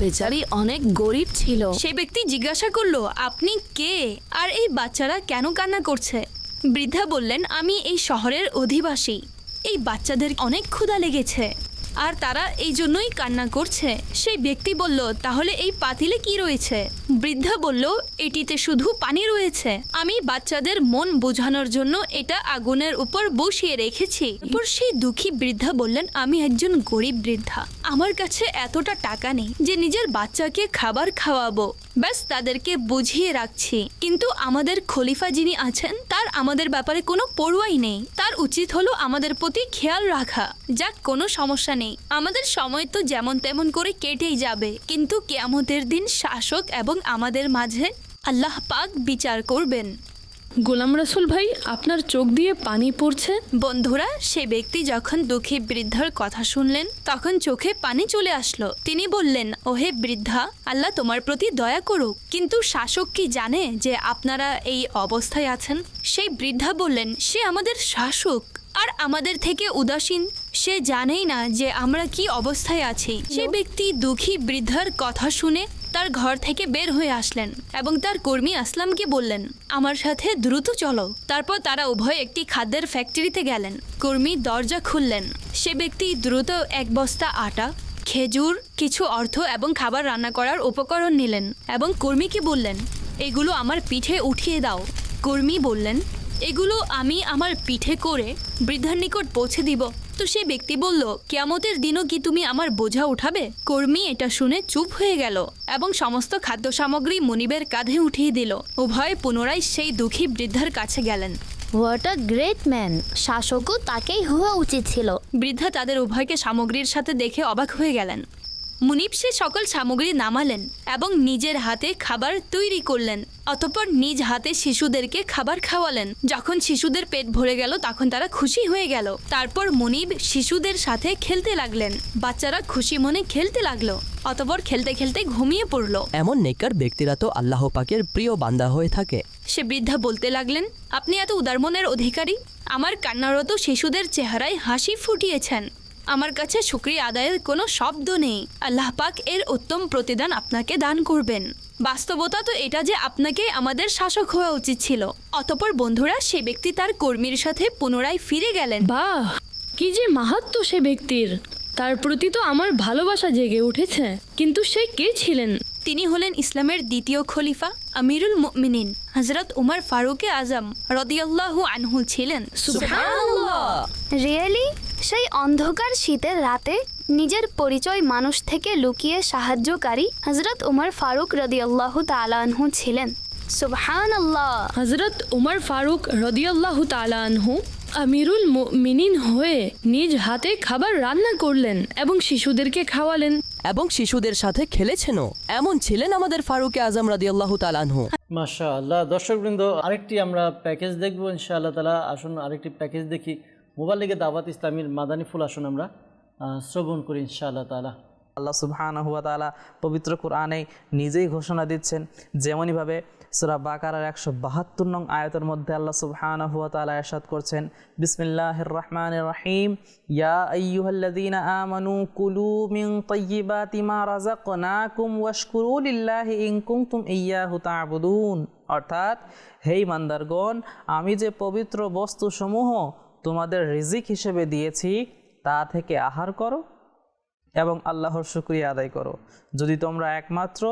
বেচারি অনেক গরিব ছিল। সে ব্যক্তি জিজ্ঞাসা করলো, আপনি কে, আর এই বাচ্চারা কেন কান্না করছে? বৃদ্ধা বললেন, আমি এই শহরের অধিবাসী। এই বাচ্চাদের অনেক ক্ষুধা লেগেছে আর তারা এই জন্যই কান্না করছে। সেই ব্যক্তি বলল, তাহলে এই পাতিলে কি রয়েছে? বৃদ্ধা বলল, এটিতে শুধু পানি রয়েছে। আমি বাচ্চাদের মন বোঝানোর জন্য এটা আগুনের উপর বসিয়ে রেখেছি। এরপর সেই দুঃখী বৃদ্ধা বললেন, আমি একজন গরিব বৃদ্ধা, আমার কাছে এতটা টাকা নেই যে নিজের বাচ্চাকে খাবার খাওয়াবো। ব্যাস তাদেরকে বুঝিয়ে রাখছি। কিন্তু আমাদের খলিফা যিনি আছেন, তার আমাদের ব্যাপারে কোনো পরোয়াই নেই। তার উচিত হলো আমাদের প্রতি খেয়াল রাখা। যাক, কোনো সমস্যা নেই, আমাদের সময় তো যেমন তেমন করে কেটেই যাবে, কিন্তু কিয়ামতের দিন শাসক এবং আমাদের মাঝে আল্লাহ পাক বিচার করবেন। গোলাম রাসূল ভাই, আপনার চোখ দিয়ে পানি পড়ছে। বন্ধুরা, সে ব্যক্তি যখন দুঃখী বৃদ্ধার কথা শুনলেন, তখন চোখে পানি চলে আসলো। তিনি বললেন, ওহে বৃদ্ধা, আল্লাহ তোমার প্রতি দয়া করুক, কিন্তু শাসক কি জানে যে আপনারা এই অবস্থায় আছেন? সেই বৃদ্ধা বললেন, সে আমাদের শাসক আর আমাদের থেকে উদাসীন। সে জানেই না যে আমরা কি অবস্থায় আছি। সে ব্যক্তি দুঃখী বৃদ্ধার কথা শুনে তার ঘর থেকে বের হয়ে আসলেন এবং তার কর্মী আসলামকে বললেন, আমার সাথে দ্রুত চলো। তারপর তারা উভয় একটি খাদ্যের ফ্যাক্টরিতে গেলেন। কর্মী দরজা খুললেন। সে ব্যক্তি দ্রুত এক বস্তা আটা, খেজুর, কিছু অর্থ এবং খাবার রান্না করার উপকরণ নিলেন এবং কর্মীকে বললেন, এগুলো আমার পিঠে উঠিয়ে দাও। কর্মী বললেন, এগুলো আমি আমার পিঠে করে বৃদ্ধার নিকট পৌঁছে দিব। তো সে ব্যক্তি বলল, কিয়ামতের দিনও কি তুমি আমার বোঝা উঠাবে? কর্মী এটা শুনে চুপ হয়ে গেল এবং সমস্ত খাদ্য সামগ্রী মুনিবের কাঁধে উঠিয়ে দিল। উভয়ে পুনরায় সেই দুঃখী বৃদ্ধার কাছে গেলেন। What a great man! শাসকও তাকেই হওয়া উচিত ছিল। বৃদ্ধা তাদের উভয়কে সামগ্রীর সাথে দেখে অবাক হয়ে গেলেন। মুনিব সে সকল সামগ্রী নামালেন এবং নিজের হাতে খাবার তৈরি করলেন। অতঃপর নিজ হাতে শিশুদেরকে খাবার খাওয়ালেন। যখন শিশুদের পেট ভরে গেল, তখন তারা খুশি হয়ে গেল। তারপর মুনিব শিশুদের সাথে খেলতে লাগলেন। বাচ্চারা খুশি মনে খেলতে লাগলো। অতঃপর খেলতে খেলতে ঘুমিয়ে পড়ল। এমন নেককার ব্যক্তিরা তো আল্লাহ পাকের প্রিয় বান্দা হয়ে থাকে। সে বৃদ্ধা বলতে লাগলেন, আপনি এত উদার মনের অধিকারী। আমার কান্নারত শিশুদের চেহারায় হাসি ফুটিয়েছেন। আমার কাছে শুকরিয়া আদায়ের কোনো শব্দ নেই। আল্লাহ পাক এর উত্তম প্রতিদান আপনাকে দান করবেন। বাস্তবতা তো এটা যে আপনাকে আমাদের শাসক হওয়া উচিত ছিল। অতঃপর বন্ধুরা, সে ব্যক্তি তার কর্মীর সাথে পুনরায় ফিরে গেলেন। বাহ, কি যে মাহাত্ম্য সে ব্যক্তির! তার প্রতি তো আমার ভালোবাসা জেগে উঠেছে। কিন্তু সে কে ছিলেন? তিনি হলেন ইসলামের দ্বিতীয় খলিফা আমিরুল মুমিনিন হযরত উমর ফারুক আজম রাদিয়াল্লাহু আনহু ছিলেন। সুবহানাল্লাহ! রিয়েলি? সেই অন্ধকার শীতের রাতে নিজের পরিচয় মানুষ থেকে লুকিয়ে সাহায্যকারী হযরত উমর ফারুক রাদিয়াল্লাহু তাআলা আনহু ছিলেন। সুবহানাল্লাহ। হযরত উমর ফারুক রাদিয়াল্লাহু তাআলা আনহু আমিরুল মুমিনিন হয়ে নিজ হাতে খাবার রান্না করলেন এবং শিশুদেরকে খাওয়ালেন এবং শিশুদের সাথে খেলেছেনও। এমন ছিলেন আমাদের ফারুকে আজম রাদিয়াল্লাহু তাআলা আনহু। মাশাআল্লাহ। দর্শকবৃন্দ, আরেকটি আমরা প্যাকেজ দেখবো ইনশাআল্লাহ তাআলা। আসুন আরেকটি প্যাকেজ দেখি। মোবাল্লিগে দাওয়াত ইসলামীর মাদানী ফুল আসুন আমরা শ্রবণ করি ইনশাআল্লাহ তাআলা। আল্লাহ সুবহানাহু ওয়া তাআলা পবিত্র কোরআনে নিজেই ঘোষণা দিচ্ছেন, যেমনইভাবে সূরা বাকারার 172 নং আয়াতের মধ্যে আল্লাহ সুবহানাহু ওয়া তাআলা ইরশাদ করছেন, বিসমিল্লাহির রহমানির রহিম, ইয়া আইয়ুহাল্লাযীনা আমানু কুলু মিন তাইয়্যিবাতি মা রাযাকনাকুম ওয়াশকুরু লিল্লাহি ইন কুনতুম ইয়্যাহু তা'বুদুন। অর্থাৎ, হে ঈমানদারগণ, আমি যে পবিত্র বস্তুসমূহ তোমাদের রিজিক হিসেবে দিয়েছি তা থেকে আহার করো এবং আল্লাহর শুকরিয়া আদায় করো, যদি তোমরা একমাত্র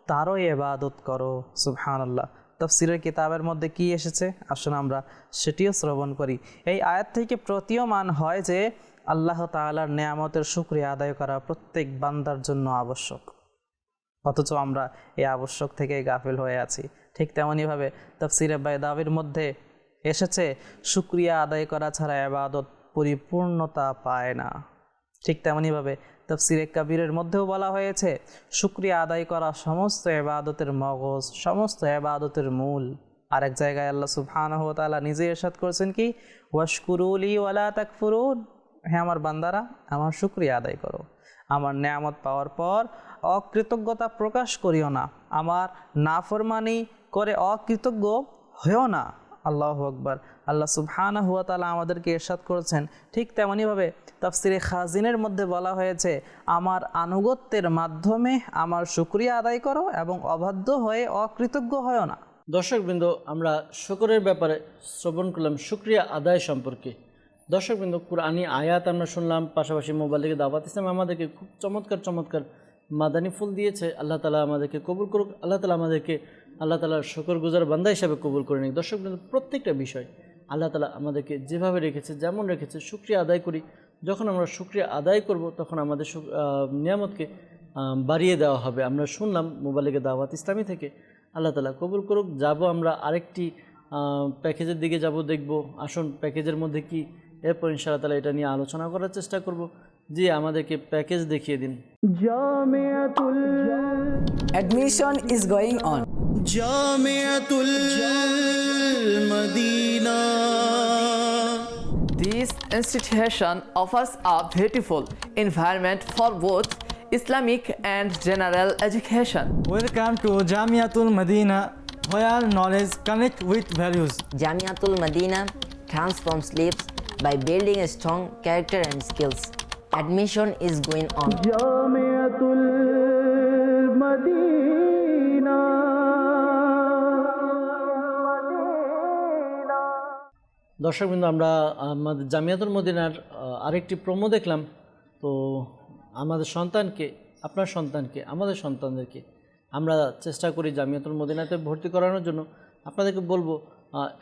তারই ইবাদত করো। সুবহানাল্লাহ। তাফসীরের কিতাবের মধ্যে কি এসেছে আসুন আমরা সেটিও শ্রবণ করি। এই আয়াত থেকে প্রতীয়মান হয় যে আল্লাহ তাআলার নেয়ামতের শুকরিয়া আদায় করা প্রত্যেক বান্দার জন্য আবশ্যক, অথচ আমরা এই আবশ্যক থেকে গাফিল হয়ে আছি। ঠিক তেমনইভাবে তাফসীরে বাইদাবির মধ্যে এসেছে, শুকরিয়া আদায় করা ছাড়া ইবাদত পরিপূর্ণতা পায় না। ঠিক তেমনইভাবে তাফসীরে কাবীরের মধ্যেও বলা হয়েছে, শুকরিয়া আদায় করা সমস্ত ইবাদতের মগজ, সমস্ত ইবাদতের মূল। আরেক জায়গায় আল্লাহ সুবহানাহু ওয়া তাআলা নিজে ইরশাদ করেছেন কি, ওয়াশকুরুলি ওয়ালা তাকফুরুন, হে আমার বান্দারা আমার শুকরিয়া আদায় করো, আমার নেয়ামত পাওয়ার পর অকৃতজ্ঞতা প্রকাশ করিও না, আমার নাফরমানি করে অকৃতজ্ঞ হয়েও না। আল্লাহু আকবার। আল্লাহ সুবহানাহু ওয়া তাআলা আমাদেরকে ইরশাদ করেছেন। ঠিক তেমনইভাবে তাফসীরে খাজিনের মধ্যে বলা হয়েছে, আমার আনুগত্যের মাধ্যমে আমার শুকরিয়া আদায় করো এবং অবাধ্য হয়ে অকৃতজ্ঞ হয়েও না। দর্শকবৃন্দ, আমরা শুকরের ব্যাপারে শ্রবণ করলাম, শুকরিয়া আদায় সম্পর্কে। দর্শকবৃন্দ, কুরআনী আয়াত আমরা শুনলাম, পাশাপাশি মোবাল্লিগে দাওয়াত ইসলাম আমাদেরকে খুব চমৎকার চমৎকার মাদানী ফুল দিয়েছে। আল্লাহ তাআলা আমাদেরকে কবুল করুক, আল্লাহ তাআলা আমাদেরকে আল্লাহ তাআলার শুকরগুজার বান্দা হিসাবে কবুল করে নিক। দর্শকবৃন্দ, প্রত্যেকটা বিষয় আল্লাহ তাআলা আমাদেরকে যেভাবে রেখেছে, যেমন রেখেছে, শুকরিয়া আদায় করি। যখন আমরা শুকরিয়া আদায় করব তখন আমাদের নিয়ামতকে বাড়িয়ে দেওয়া হবে। আমরা শুনলাম মোবাল্লিগে দাওয়াত ইসলামী থেকে। আল্লাহ তাআলা কবুল করুক। যাব আমরা আরেকটি প্যাকেজের দিকে যাব, দেখব আসুন প্যাকেজের মধ্যে কি। এরপর ইনশাআল্লাহ তাআলা এটা নিয়ে আলোচনা করার চেষ্টা করব। জি, আমাদেরকে প্যাকেজ দেখিয়ে দিন। Admission is going on. Jamiatul Madina. This institution offers a beautiful environment for both Islamic and general education. Welcome to Jamiatul Madina, where knowledge connects with values. Jamiatul Madina transforms lives by building a strong character and skills. Admission is going on. Jamiatul Madina. দর্শকবৃন্দ, আমরা আমাদের জামিয়াতুল মদিনার আরেকটি promo দেখলাম। তো আমাদের সন্তানকে, আপনার সন্তানকে, আমাদের সন্তানদেরকে আমরা চেষ্টা করি জামিয়াতুল মদিনাতে ভর্তি করানোর জন্য। আপনাদেরকে বলবো,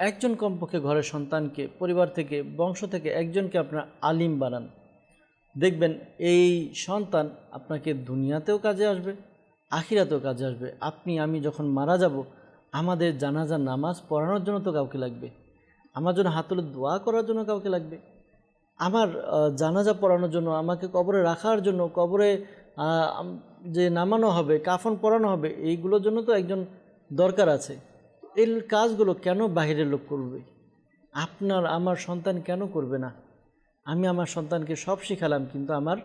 একজন কমপক্ষে ঘরের সন্তানকে, পরিবার থেকে, বংশ থেকে একজনকে আপনার আলিম বানান। দেখবেন এই সন্তান আপনাকে দুনিয়াতেও কাজে আসবে, আখিরাতেও কাজে আসবে। আপনি আমি যখন মারা যাব, আমাদের জানাজার নামাজ পড়ানোর জন্য তো কাউকে লাগবে, আমার জন্য হাত তুলে দোয়া করার জন্য কাউকে লাগবে, আমার জানাজা পড়ানোর জন্য, আমাকে কবরে রাখার জন্য, কবরে যে নামানো হবে, কাফন পরানো হবে, এইগুলোর জন্য তো একজন দরকার আছে। এই কাজগুলো কেন বাহিরের লোক করবে? আপনার আমার সন্তান কেন করবে না? আমি আমার সন্তানকে সব শিখালাম, কিন্তু আমার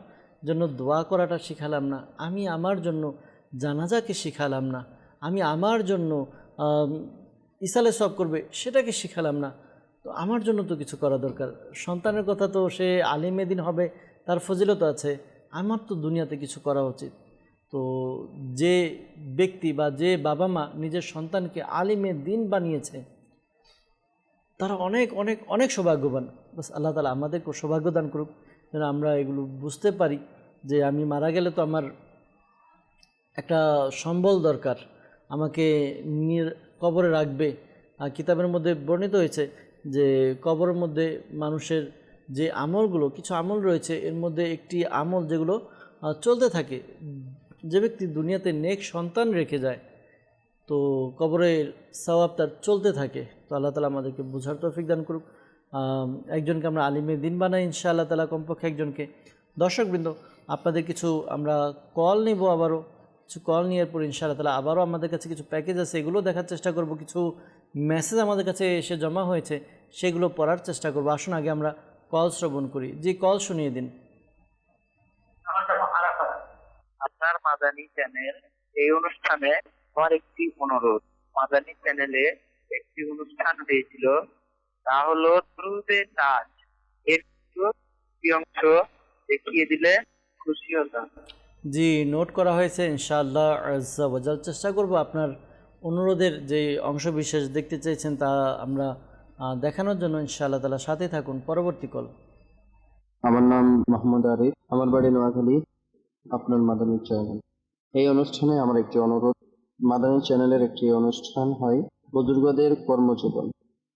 জন্য দোয়া করাটা শিখালাম না, আমি আমার জন্য জানাজাকে শিখালাম না, আমি আমার জন্য ইসালে সব করবে সেটাকে শিখালাম না। তো আমার জন্য তো কিছু করা দরকার। সন্তানের কথা তো সে আলিমে দিন হবে, তার ফজিলত আছে, আমার তো দুনিয়াতে কিছু করা উচিত। তো যে ব্যক্তি বা যে বাবা মা নিজের সন্তানকে আলিমে দিন বানিয়েছে, তারা অনেক অনেক অনেক সৌভাগ্যবান। বাস আল্লাহ তাআলা আমাদেরকে সৌভাগ্য দান করুক, যেন আমরা এগুলো বুঝতে পারি যে আমি মারা গেলে তো আমার একটা সম্বল দরকার, আমাকে কবরে রাখবে। কিতাবের মধ্যে বর্ণিত হয়েছে যে কবরের মধ্যে মানুষের যে আমলগুলো, কিছু আমল রয়েছে এর মধ্যে একটি আমল যেগুলো চলতে থাকে। যে ব্যক্তি দুনিয়াতে নেক সন্তান রেখে যায় তো কবরের সওয়াব তার চলতে থাকে। তো আল্লাহ তালা আমাদেরকে বোঝার তৌফিক দান করুক। একজনকে আমরা আলিমে দিন বানাই ইনশাআল্লাহ তালা, কমপক্ষে একজনকে। দর্শকবৃন্দ, আপনাদের কিছু আমরা কল নিব, আবারও কিছু কল নেওয়ার পর ইনশাআল্লাহ তালা আবারও আমাদের কাছে কিছু প্যাকেজ আছে, এগুলো দেখার চেষ্টা করব। কিছু মেসেজ আমাদের কাছে এসে জমা হয়েছে, সেগুলো পড়ার চেষ্টা করব। আসুন আগে আমরা কল শ্রবণ করি। জি, কল শুনিয়ে দিন। আপনার মাদানী চ্যানেল, এই অনুষ্ঠানে আমার একটি অনুরোধ। মাদানী চ্যানেলে একটি অনুষ্ঠান হয়েছিল, তা হলো দ্রুতে তাজ। এর একটি অংশ দেখিয়ে দিলে খুশি হতাম। জি, নোট করা হয়েছে। ইনশাআল্লাহ আজ্জা ওয়াজাল চেষ্টা করব আপনার অনুরোধের যে অংশ বিশেষ দেখতে চাইছেন তা আমরা দেখানোর জন্য। ইনশাআল্লাহ তাআলা সাথে থাকুন। পরবর্তী কল। আমার নাম মোহাম্মদ আরিফ, আমার বাড়ি নোয়াখালী। আপনার মাদানী চ্যানেল, এই অনুষ্ঠানে আমার একটি অনুরোধ। মাদানী চ্যানেলের একটি অনুষ্ঠান হয় বুজুর্গদের কর্মজীবন,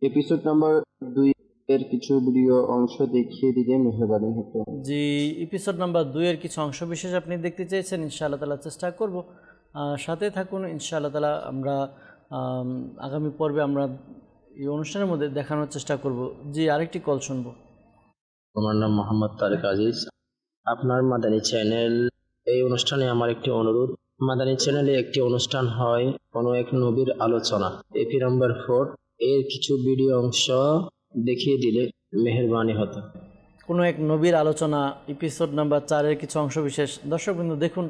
এপিসোড নাম্বার 2 এর কিছু ভিডিও অংশ দেখিয়ে দিলে মেহরবানি হতো। জি, এপিসোড নাম্বার 2 এর কিছু অংশ বিশেষ আপনি দেখতে চেয়েছেন, ইনশাআল্লাহ তাআলা চেষ্টা করব। সাথে থাকুন ইনশাআল্লাহ তাআলা। আমরা আগামী পর্বে আমরা এই অনুষ্ঠানের মধ্যে দেখানোর চেষ্টা করব। জি, আরেকটি কল শুনবো। আমার নাম মোহাম্মদ তারেক আজিজ, আপনার মাদানী চ্যানেল, এই অনুষ্ঠানে আমার একটি অনুরোধ। মাদানী চ্যানেলে একটি অনুষ্ঠান হয় কোনো এক নবীর আলোচনা, এপি নাম্বার 4 এর কিছু ভিডিও অংশ দেখিয়ে দিলে মেহেরবানি হতো। কোনো এক নবীর আলোচনা, এপিসোড নাম্বার 4 এর কিছু অংশ বিশেষ। দর্শকবৃন্দ, দেখুন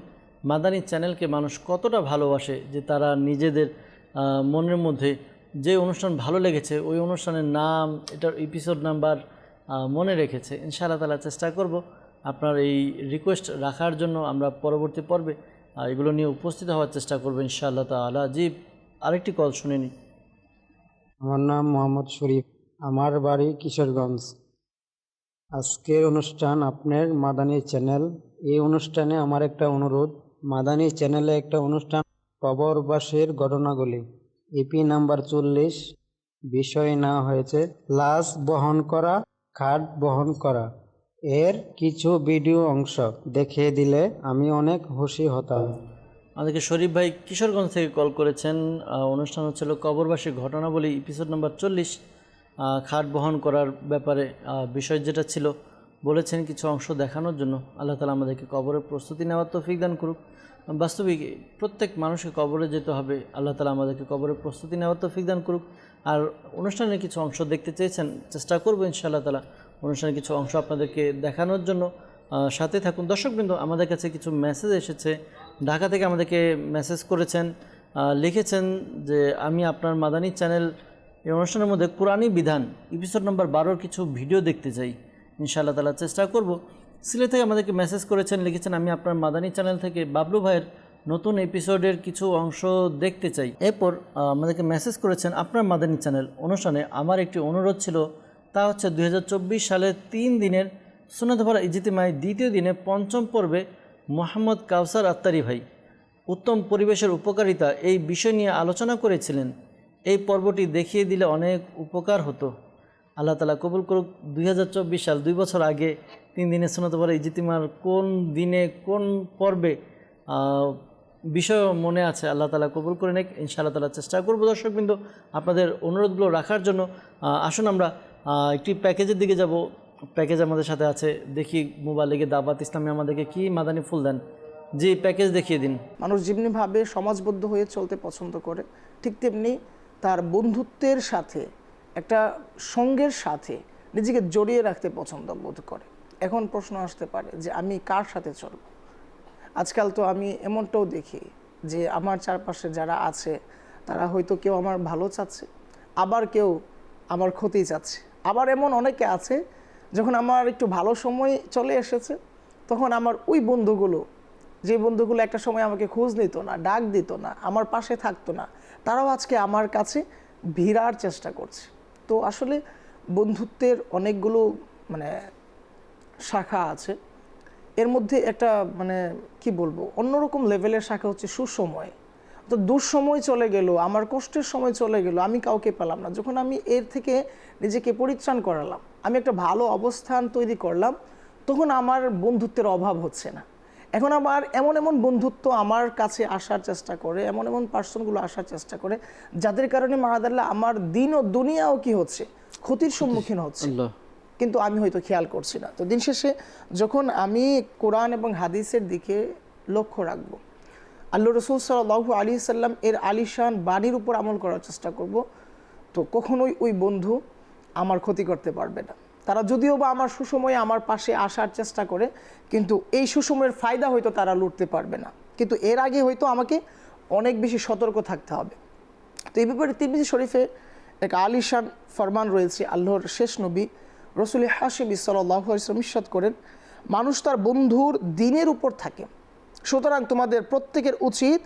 মাদানী চ্যানেলকে মানুষ কতটা ভালোবাসে যে তারা নিজেদের মনের মধ্যে যে অনুষ্ঠান ভালো লেগেছে ওই অনুষ্ঠানের নাম, এটার এপিসোড নাম্বার মনে রেখেছে। ইনশাআল্লাহ তাআলা চেষ্টা করব আপনার এই রিকোয়েস্ট রাখার জন্য। আমরা পরবর্তী পর্বে এগুলো নিয়ে উপস্থিত হওয়ার চেষ্টা করব ইনশাআল্লাহ তাআলা। জি, আরেকটি কল শুনে নিই। আমার নাম মোহাম্মদ শরীফ, আমার বাড়ি কিশোরগঞ্জ। আজকের অনুষ্ঠান আপনার মাদানী চ্যানেল, এই অনুষ্ঠানে আমার একটা অনুরোধ। মাদানী চ্যানেলে একটা অনুষ্ঠান কবরবাসীর ঘটনাগুলি, এপি নাম্বার 40, বিষয় না হয়েছে লাশ বহন করা, খাট বহন করা, এর কিছু ভিডিও অংশ দেখিয়ে দিলে আমি অনেক খুশি হতাম। আমাদেরকে শরীফ ভাই কিশোরগঞ্জ থেকে কল করেছেন। অনুষ্ঠান হচ্ছিল কবরবাসীর ঘটনাবলী, এপিসোড নাম্বার 40, খাট বহন করার ব্যাপারে বিষয় যেটা ছিল বলেছেন কিছু অংশ দেখানোর জন্য। আল্লাহ তাআলা আমাদেরকে কবরের প্রস্তুতি নেওয়ার তৌফিক দান করুক। বাস্তবিক প্রত্যেক মানুষকে কবরে যেতে হবে, আল্লাহ তাআলা আমাদেরকে কবরের প্রস্তুতি নেওয়ার তৌফিক দান করুক। আর অনুষ্ঠানের কিছু অংশ দেখতে চেয়েছেন, চেষ্টা করবো ইনশাআল্লাহ তাআলা অনুষ্ঠানের কিছু অংশ আপনাদেরকে দেখানোর জন্য। সাথে থাকুন। দর্শকবৃন্দ, আমাদের কাছে কিছু মেসেজ এসেছে। ঢাকা থেকে আমাদেরকে মেসেজ করেছেন, লিখেছেন যে আমি আপনার মাদানী চ্যানেল এই অনুষ্ঠানের মধ্যে কোরআনী বিধান এপিসোড নাম্বার 12 কিছু ভিডিও দেখতে চাই। ইনশাআল্লাহ তাআলা চেষ্টা করব। সিলেট থেকে আমাদেরকে মেসেজ করেছেন, লিখেছেন আমি আপনার মাদানী চ্যানেল থেকে বাবলু ভাইয়ের নতুন এপিসোডের কিছু অংশ দেখতে চাই। এরপর আমাদেরকে মেসেজ করেছেন আপনার মাদানী চ্যানেল অনুষ্ঠানে আমার একটি অনুরোধ ছিল, তা হচ্ছে 2024 সালের 3 দিনের সুন্নাত ভরা ইজতিমায় 2য় দিনে 5ম পর্বে মোহাম্মদ কাউসার আত্তারি ভাই উত্তম পরিবেশের উপকারিতা এই বিষয় নিয়ে আলোচনা করেছিলেন। এই পর্বটি দেখিয়ে দিলে অনেক উপকার হতো। আল্লাহ তাআলা কবুল করুক। 2024 সাল, 2 বছর আগে 3 দিনের সুন্নাত ভরা ইজতিমার কোন দিনে কোন পর্বে বিষয় মনে আছে, আল্লাহ তাআলা কবুল করে নেক। ইনশাআল্লাহ তাআলা চেষ্টা করব দর্শকবৃন্দ আপনাদের অনুরোধগুলো রাখার জন্য। আসুন আমরা একটি প্যাকেজের দিকে যাব। প্যাকেজ আমাদের সাথে আছে, দেখি মোবাইলে দাওয়াত ইসলামী আমাদেরকে কি মাদানী ফুল দেন। জি, প্যাকেজ দেখিয়ে দিন। মানুষ যেমনিভাবে সমাজবদ্ধ হয়ে চলতে পছন্দ করে, ঠিক তেমনি তার বন্ধুত্বের সাথে, একটা সঙ্গের সাথে নিজেকে জড়িয়ে রাখতে পছন্দ বোধ করে। এখন প্রশ্ন আসতে পারে যে আমি কার সাথে চলব। আজকাল তো আমি এমনটাও দেখি যে আমার চারপাশে যারা আছে তারা হয়তো কেউ আমার ভালো চাচ্ছে, আবার কেউ আমার ক্ষতি চাচ্ছে। আবার এমন অনেকে আছে যখন আমার একটু ভালো সময় চলে এসেছে তখন আমার ওই বন্ধুগুলো, যে বন্ধুগুলো একটা সময় আমাকে খোঁজ নিত না, ডাক দিত না, আমার পাশে থাকতো না, তারাও আজকে আমার কাছে ভিড়ার চেষ্টা করছে। তো আসলে বন্ধুত্বের অনেকগুলো শাখা আছে। এর মধ্যে একটা কি বলবো, অন্যরকম লেভেলের শাখা হচ্ছে সুসময়। তো দুঃসময় চলে গেল, আমার কষ্টের সময় চলে গেল, আমি কাউকে পেলাম না। যখন আমি এর থেকে নিজেকে পরিত্রাণ করালাম, আমি একটা ভালো অবস্থান তৈরি করলাম, তখন আমার বন্ধুত্বের অভাব হচ্ছে না। এখন আমার এমন এমন বন্ধুত্ব আমার কাছে আসার চেষ্টা করে, এমন এমন পার্সনগুলো আসার চেষ্টা করে যাদের কারণে মাহাদাল্লাহ আমার দিন ও দুনিয়াও কি হচ্ছে, ক্ষতির সম্মুখীন হচ্ছে, কিন্তু আমি হয়তো খেয়াল করছি না। তো দিন শেষে যখন আমি কোরআন এবং হাদিসের দিকে লক্ষ্য রাখবো, আল্লাহ রসুল সাল্লাল্লাহু আলাইহি সাল্লাম এর আলিশান বাণীর উপর আমল করার চেষ্টা করব, তো কখনোই ওই বন্ধু আমার ক্ষতি করতে পারবে না। তারা যদিও বা আমার সুসময়ে আমার পাশে আসার চেষ্টা করে, কিন্তু এই সুসময়ের ফায়দা হয়তো তারা লুটতে পারবে না, কিন্তু এর আগে হয়তো আমাকে অনেক বেশি সতর্ক থাকতে হবে। তো এই ব্যাপারে তিরমিজি শরীফে এক আলিশান ফরমান রয়েছে। আল্লাহর শেষ নবী রসুল হাশিমি সাল্লাল্লাহু আলাইহি ওয়াসাল্লাম ইরশাদ করেন, মানুষ তার বন্ধুর দিনের উপর থাকে, সুতরাং তোমাদের প্রত্যেকের উচিত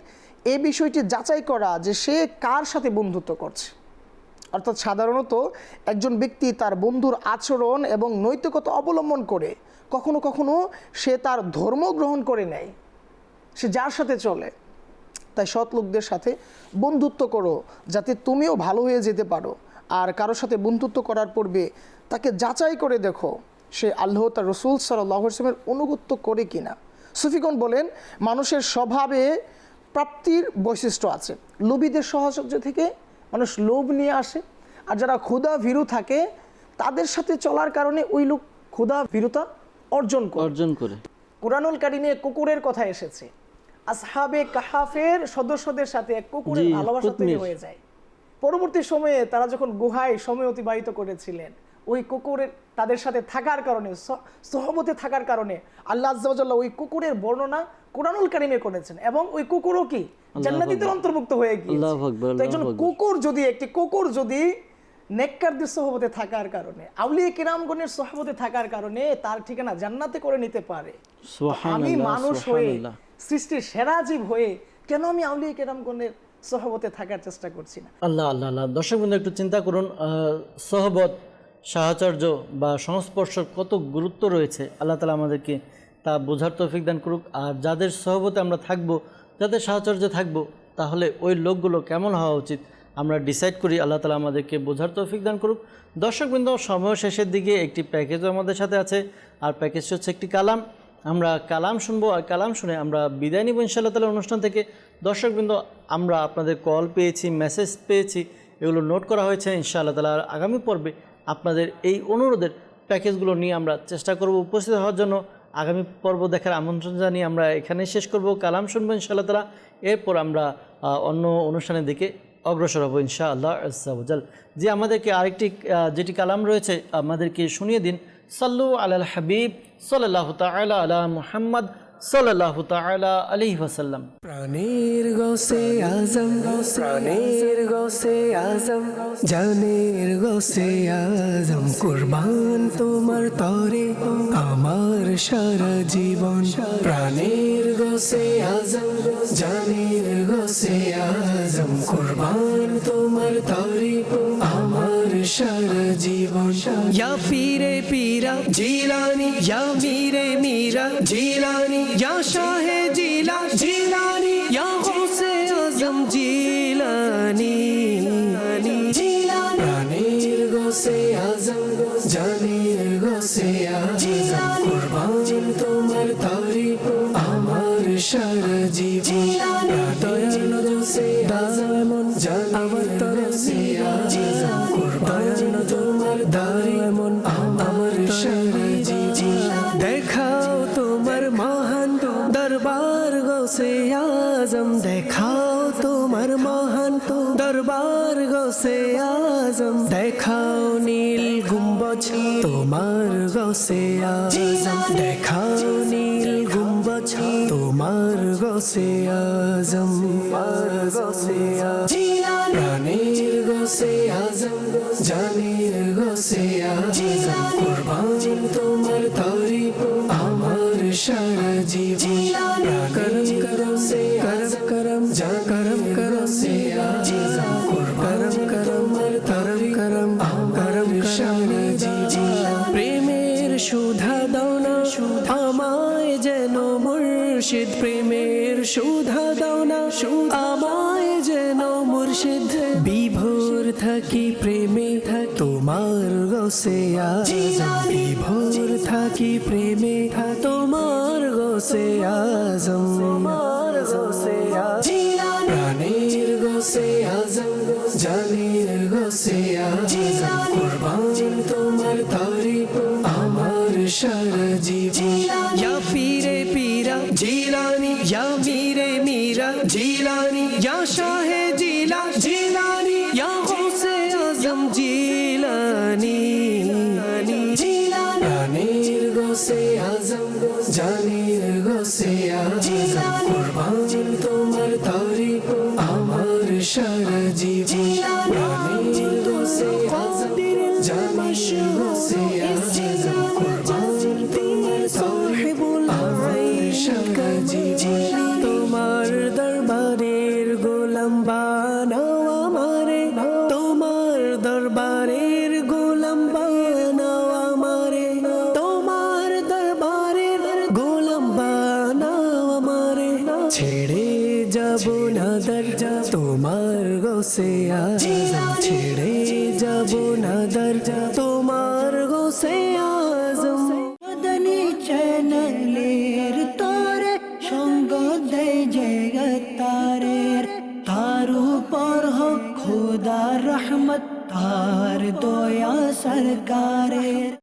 এই বিষয়টি যাচাই করা যে সে কার সাথে বন্ধুত্ব করছে। অর্থাৎ সাধারণত একজন ব্যক্তি তার বন্ধুর আচরণ এবং নৈতিকতা অবলম্বন করে কখনো কখনো সে তার ধর্ম গ্রহণ করে নেয়, সে যার সাথে চলে। তাই সৎ লোকদের সাথে বন্ধুত্ব করো যাতে তুমিও ভালো হয়ে যেতে পারো, আর কারোর সাথে বন্ধুত্ব করার পূর্বে তাকে যাচাই করে দেখো সে আল্লাহ তার রসুল সাল্লাল্লাহু আলাইহি ওয়াসাল্লামের অনুগত্য করে কিনা। সুফিগণ বলেন, মানুষের স্বভাবে প্রাপ্তির বৈশিষ্ট্য আছে। লোভীদের সাহচর্য থেকে মানুষ লোভ নিয়ে আসে, আর যারা ক্ষুধা ভীরু থাকে তাদের সাথে চলার কারণে ওই লোক ক্ষুধা ভীরুতা অর্জন করে। কুরআনুল কারীমে কুকুরের কথা এসেছে, আসহাবে কাহাফের সদস্যদের সাথে এক কুকুরের ভালোবাসা তৈরি হয়ে যায়। পরবর্তী সময়ে তারা যখন গুহায় সময় অতিবাহিত করেছিলেন, ওই কুকুরের তাদের সাথে থাকার কারণে, সহবতে থাকার কারণে আল্লাহ আজ্জা ওয়া জাল্লা ওই কুকুরের বর্ণনা কুরআনুল কারীমে করেছেন, এবং ওই কুকুরও কি জান্নাতীদের অন্তর্ভুক্ত হয়ে গিয়েছে। তো একজন একটি কুকুর যদি নেককারদের সহবতে থাকার কারণে, আউলিয়া কিরামগণের সহবতে থাকার কারণে তার ঠিকানা জান্নাতে করে নিতে পারে, আমি মানুষ হয়ে সৃষ্টির সেরা জীব হয়ে কেন আমি আউলিয়া কিরামগণের সহবতে থাকার চেষ্টা করছি না? আল্লাহ আল্লাহ আল্লাহ। দর্শক বন্ধু, একটু চিন্তা করুন, সহবত, সাহচর্য বা সংস্পর্শের কত গুরুত্ব রয়েছে। আল্লাহ তাআলা আমাদেরকে তা বোঝার তৌফিক দান করুক। আর যাদের সহবতে আমরা থাকবো, যাদের সাহচর্যে থাকবো, তাহলে ওই লোকগুলো কেমন হওয়া উচিত আমরা ডিসাইড করি। আল্লাহ তাআলা আমাদেরকে বোঝার তৌফিক দান করুক। দর্শকবৃন্দ, সময় শেষের দিকে একটি প্যাকেজও আমাদের সাথে আছে, আর প্যাকেজটি হচ্ছে একটি কালাম। আমরা কালাম শুনবো, আর কালাম শুনে আমরা বিদায় নিব ইনশাআল্লাহ তাআলা অনুষ্ঠান থেকে। দর্শকবৃন্দ, আমরা আপনাদের কল পেয়েছি, মেসেজ পেয়েছি, এগুলো নোট করা হয়েছে। ইনশাআল্লাহ তাআলা আগামী পর্বে আপনাদের এই অনুরোধের প্যাকেজগুলো নিয়ে আমরা চেষ্টা করব উপস্থিত হওয়ার জন্য। আগামী পর্ব দেখার আমন্ত্রণ জানিয়ে আমরা এখানেই শেষ করব। কালাম শুনবো ইনশাআল্লাহ তাআলা, এরপর আমরা অন্য অনুষ্ঠানের দিকে অগ্রসর হব ইনশাআল্লাহ আজ্জা ওয়া জাল। যে আমাদেরকে আরেকটি যেটি কালাম রয়েছে আমাদেরকে শুনিয়ে দিন। সাল্লু আলাল হাবিব সাল্লাল্লাহু তাআলা আলা মুহাম্মদ সাল্লাল্লাহু তাআলা আলাইহি ওয়াসাল্লাম। প্রাণের গৌসে আজম, প্রাণের গৌসে আজম, জানের গৌসে আজম, কুরবান তোমার তরে আমার সারা জীবন। প্রাণের গৌসে আজম, জানের গৌসে আজম, কুরবান তোমার তরে আমার সারা জীবন। ইয়া পীরে পীরা জিলানি, ইয়া মীরে মীরা জিলানি, या शाहे जिला जिलानी, या गौसे आजम जिलानी, प्राणेर गौसे आजम, जानेर गौसे आजम, कुर्बान तुम्हार तौरी আমার সারা জীবন। দয়াল গৌসে আজম, জান আমার তরসে আজম, কুরবান তোমার দাইমন আমার সারা জীবন। দেখাও তোমার মহান দরবার গৌসে আজম, দেখাও তোমার মহান দরবার গৌসে আজম, দেখাও নীল গুম্বজ তোমার গৌসে আজম, দেখাও নীল গুম্বজ তোমার গৌসে আজম, গৌসে আজম, প্রাণের গৌসে আজম, জানের গৌসে আজম, কুরবান তোমার তৌরি আমার সারা জীবন। করম করম সে করম করম যা করম করম সে আজম, কুরবান করম করম করম করম সারা জীবন। প্রেমের সুধা দাও না আমায় যেন মুর্শিদ, প্রেমের সুধা দাও না আমায় যেন মুর্শিদ, বিভোর থাকি প্রেমে তোমার গোসে আজম বিভোর থাকি প্রেমে তোমার গোসে আজম প্রাণের গোসে আজম জানের গোসে আজম কুরবান তোমার তারিফ আমার সারা জীবন ইয়া পীরে পীরা জিলানি ইয়া মীরে মীরা জিলানি ইয়া শাহে জিলা জিলানি ইয়া গোসে আজম জিলানি প্রাণের গোসে আজম জানের গোসে আজম কুরবান তোমার তারিফ আমার সারা জীবন প্রাণের গোসে আজম জানের গোসে আজম কুরবান তোমার তারিফ আমার সারা জীবন তোমার দরবারের গোলাম বানাও আমারে তোমার দরবারের গোলাম বানাও আমারে তোমার দরবারের গোলাম বানাও আমারে ছেড়ে যাব না দরজা তোমার গোসে আজম ছেড়ে যাব না দরজা তোমার গোসে আজম মাদানী চ্যানেলের তোরে সঙ্গ দেয় জগতারের তার উপর হোক খোদার রহমত তার দয়া সরকারের